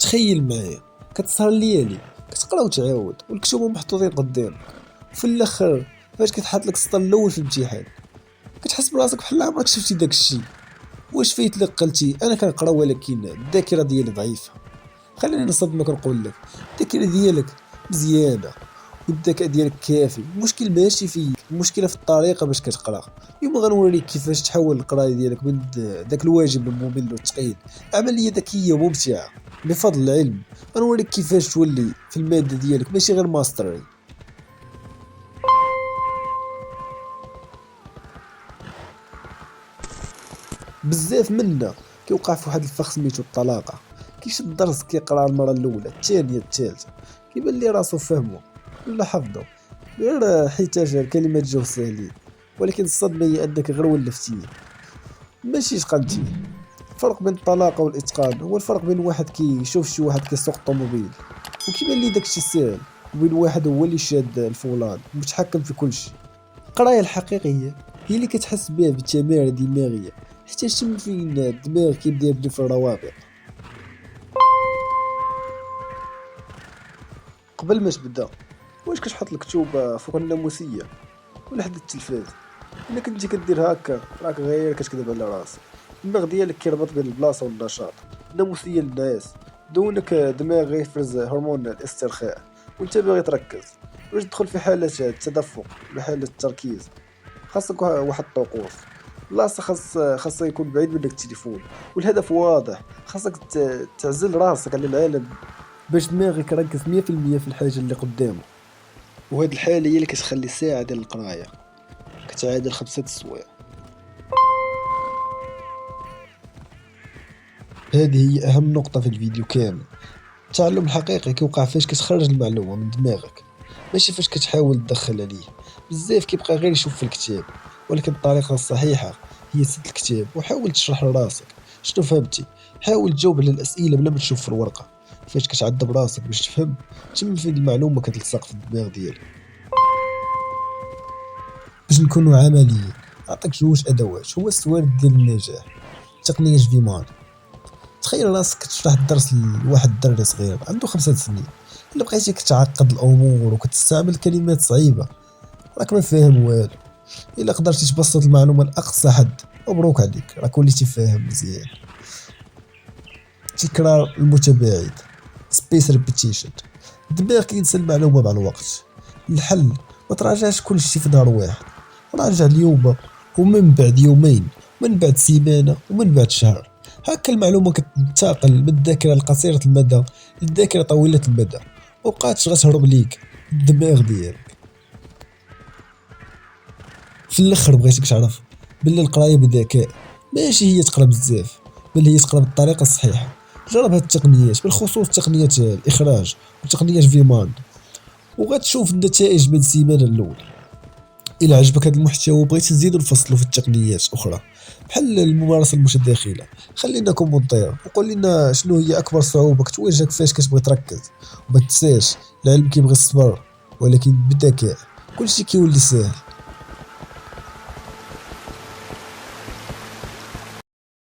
تخيل معايا كتسهر الليالي كتقرا وتعاود والكتوبه محطوطين قدامك، وفي الاخر فاش كتحط لك السطر الاول في الامتحان كتحس براسك بحال عمرك شفتي داك الشيء. واش فايت لك قلتي انا كنقرا ولكن الذاكره ديالي ضعيفه؟ خليني نصدمك ونقول لك الذاكره ديالك مزيانه والذكاء ديالك كافي. المشكل ماشي فيك، المشكله في الطريقه باش كتقرا. اليوم غنوريك كيفاش تحول القرايه ديالك من داك الواجب الممل والثقيل عمليه ذكيه وممتعه بفضل العلم. غنوريك كيفاش تولي في الماده ديالك ماشي غير ماستري. بزاف منا كيوقع في واحد الفخ سميتو الطلاقه، كيشد الدرس كيقرا المره الاولى الثانيه الثالثه كيبان لي راسو فهمو ولا حفظو غير حيتاش الكلمات جاو ساهلين، ولكن الصدمه هي انك غير ولفتيه ماشي تقنتيه. الفرق بين الطلاقه والاتقان هو الفرق بين واحد كيشوف شي واحد كيسوق طوموبيل وكيبان ليه داكشي ساهل، وبين واحد هو اللي شاد الفولان متحكم في كل شيء. القرايه الحقيقيه هي اللي كتحس بها بالتمارين دماغيه حتى تشم فين الدماغ كيبدا يبني في الروابط. قبل ما تبدا واش كتحط الكتوبه فوق الناموسيه ولا حدا التلفاز؟ الا كنتي كدير هكا راك غير كتكذب على راسك. الدماغ ديالك كيربط بين البلاصه والنشاط، الناموسيه للناس دونك دماغ يفرز هرمون الاسترخاء وانت باغي تركز. باش تدخل في حاله التدفق ولا حاله التركيز خاصك واحد الطقوس. بلاصه خاص يكون بعيد منك التليفون، والهدف واضح، خاصك تعزل راسك على العالم باش دماغك يركز 100% في الحاجه اللي قدامه. وهاد الحاله هي اللي كتخلي ساعه ديال القرايه كتعادل 5 السوايع. هذه هي اهم نقطه في الفيديو كامل. التعلم الحقيقي كيوقع فاش كتخرج المعلومه من دماغك ماشي فاش كتحاول تدخل عليه. بزاف كيبقى غير يشوف في الكتاب، ولكن الطريقه الصحيحه هي سد الكتاب وحاول تشرح لراسك شنو فهمتي. حاول تجاوب على الاسئله بلا ما تشوف في الورقه. فاش كتعذب راسك باش تفهم تم فين المعلومه كتلصق في الدماغ ديالك. باش نكونوا عمليين نعطيك جوج ادوات هو السوارد ديال النجاح. تقنيه فيمان، تخيل راسك كتشرح الدرس لواحد الدري صغير عنده 5 سنين. الا بقيتي كتعقد الامور وكتستعمل كلمات صعيبه راك ما فاهم والو. الا قدرتي تبسط المعلومه لاقصى حد مبروك عليك راك وليتي فاهم مزيان. تكرار المتباعد سبيس ريبيتيشن، الدماغ كينسى المعلومه مع الوقت. الحل ما تراجعش كل شيء في نهار واحد، راجع اليوم ومن بعد يومين ومن بعد سيمانه ومن بعد شهر. هكا المعلومه كتنتقل من الذاكره القصيره المدى للذاكره طويله المدى، مبقاتش غتهرب ليك الدماغ ديالك. في الاخر بغيتك تعرف بلي القرايه بذكاء ماشي هي تقرا بزاف، بل هي تقرا بالطريقه الصحيحه. جرب هاد التقنيات بالخصوص تقنيه الاخراج وتقنيه فيمان وغتشوف النتائج من السيمانه الاولى. الى عجبك هذا المحتوى وبغيتي تزيدو نفصلو في التقنيات اخرى بحال الممارسه المتداخله خلينا كومونتير وقول لنا شنو هي اكبر صعوبه كتواجهك فاش كتبغي تركز. وما تنساش العلم كيبغي الصبر ولكن بالذكاء كلشي كيولي ساهل.